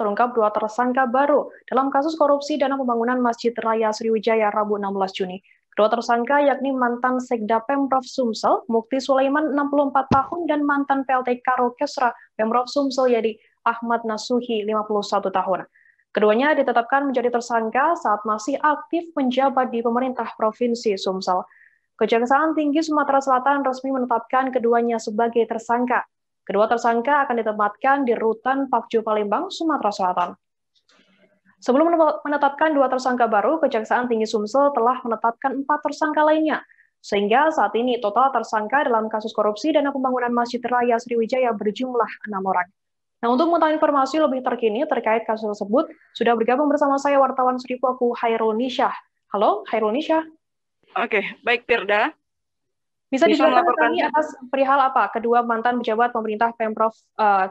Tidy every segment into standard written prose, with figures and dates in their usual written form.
terungkap 2 tersangka baru dalam kasus korupsi dana pembangunan Masjid Raya Sriwijaya Rabu 16 Juni. Kedua tersangka yakni mantan Sekda Pemprov Sumsel, Mukti Sulaiman 64 tahun dan mantan PLT Karo Kesra Pemprov Sumsel Yadi Ahmad Nasuhi 51 tahun. Keduanya ditetapkan menjadi tersangka saat masih aktif menjabat di pemerintah Provinsi Sumsel. Kejaksaan Tinggi Sumatera Selatan resmi menetapkan keduanya sebagai tersangka. Kedua tersangka akan ditempatkan di Rutan Pakju Palembang, Sumatera Selatan. Sebelum menetapkan 2 tersangka baru, Kejaksaan Tinggi Sumsel telah menetapkan 4 tersangka lainnya. Sehingga saat ini total tersangka dalam kasus korupsi dana pembangunan Masjid Raya Sriwijaya berjumlah 6 orang. Nah, untuk mengetahui informasi lebih terkini terkait kasus tersebut, sudah bergabung bersama saya wartawan Sripaku Hairul Nisyah. Halo, Hairul Nisyah. Oke, baik Firda. Bisa dijelaskan ke kami atas perihal apa kedua mantan pejabat pemerintah Pemprov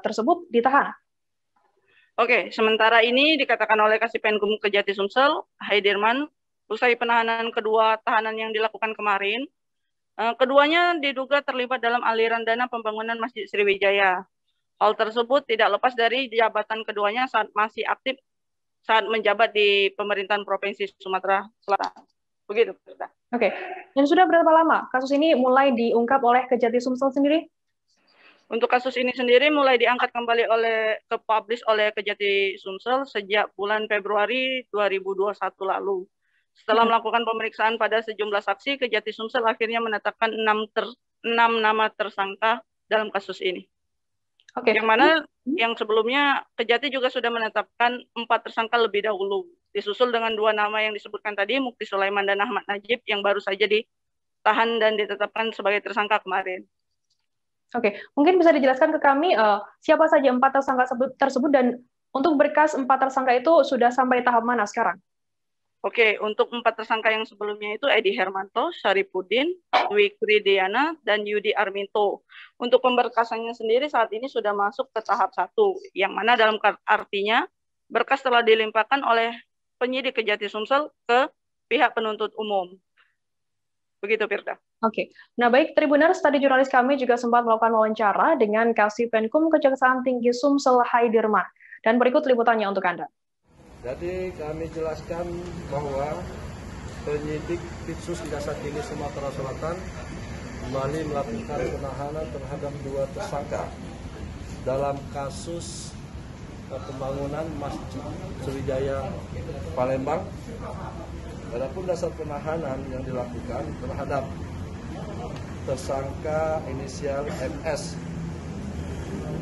tersebut ditahan? Oke, sementara ini dikatakan oleh Kasipenkum Kejati Sumsel, Haidirman, usai penahanan kedua tahanan yang dilakukan kemarin, keduanya diduga terlibat dalam aliran dana pembangunan Masjid Sriwijaya. Hal tersebut tidak lepas dari jabatan keduanya saat masih aktif saat menjabat di pemerintahan Provinsi Sumatera Selatan. Begitu, Firda. Oke, dan sudah berapa lama kasus ini mulai diungkap oleh Kejati Sumsel sendiri? Untuk kasus ini sendiri mulai diangkat kembali ke publish oleh Kejati Sumsel sejak bulan Februari 2021 lalu. Setelah melakukan pemeriksaan pada sejumlah saksi, Kejati Sumsel akhirnya menetapkan 6 nama tersangka dalam kasus ini. Oke. Yang mana yang sebelumnya Kejati juga sudah menetapkan 4 tersangka lebih dahulu. Disusul dengan 2 nama yang disebutkan tadi, Mukti Sulaiman dan Ahmad Najib, yang baru saja ditahan dan ditetapkan sebagai tersangka kemarin. Oke, mungkin bisa dijelaskan ke kami siapa saja 4 tersangka tersebut dan untuk berkas 4 tersangka itu sudah sampai tahap mana sekarang? Oke, untuk 4 tersangka yang sebelumnya itu Edi Hermanto, Syarifuddin, Wikri Diana, dan Yudi Arminto. Untuk pemberkasannya sendiri saat ini sudah masuk ke tahap 1, yang mana dalam artinya berkas telah dilimpahkan oleh penyidik Kejati Sumsel ke pihak penuntut umum. Begitu, Firda. Oke. Nah, baik Tribuners, tadi jurnalis kami juga sempat melakukan wawancara dengan Kasipenkum Kejaksaan Tinggi Sumsel Haidirman. Dan berikut liputannya untuk Anda. Jadi kami jelaskan bahwa penyidik Ditsus Kejaksaan Tinggi Sumatera Selatan kembali melakukan penahanan terhadap 2 tersangka dalam kasus pembangunan Masjid Sriwijaya Palembang. Adapun dasar penahanan yang dilakukan terhadap tersangka inisial MS,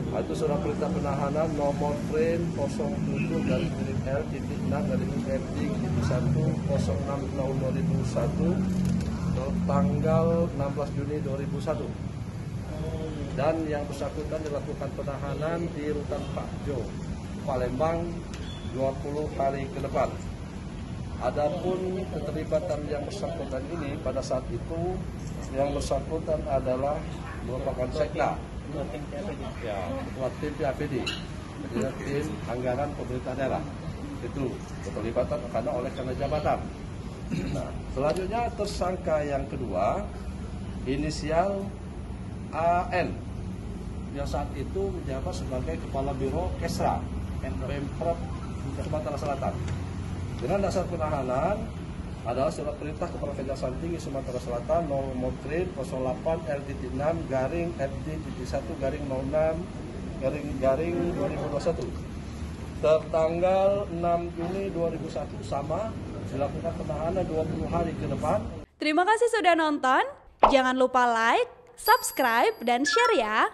itu surat perintah penahanan nomor PRIN 07-L-6-FD-1-06 tanggal 16 Juni 2001. Dan yang bersangkutan dilakukan penahanan di Rutan Pakjo Palembang 20 hari ke depan. Adapun keterlibatan yang bersangkutan ini pada saat itu yang bersangkutan adalah merupakan sekda, ketua tim PAPD, tim anggaran pemerintah daerah. Itu keterlibatan karena jabatan. Nah, selanjutnya tersangka yang kedua inisial AN yang saat itu menjabat sebagai Kepala Biro Kesra Pemprov Sumatera Selatan. Dengan dasar penahanan adalah surat perintah Kepala Kejaksaan Tinggi Sumatera Selatan nomor PRIN 08-L-6-FD-1-06-2021 tertanggal 6 Juni 2001 sama dilakukan penahanan 20 hari ke depan. Terima kasih sudah nonton. Jangan lupa like, subscribe, dan share ya.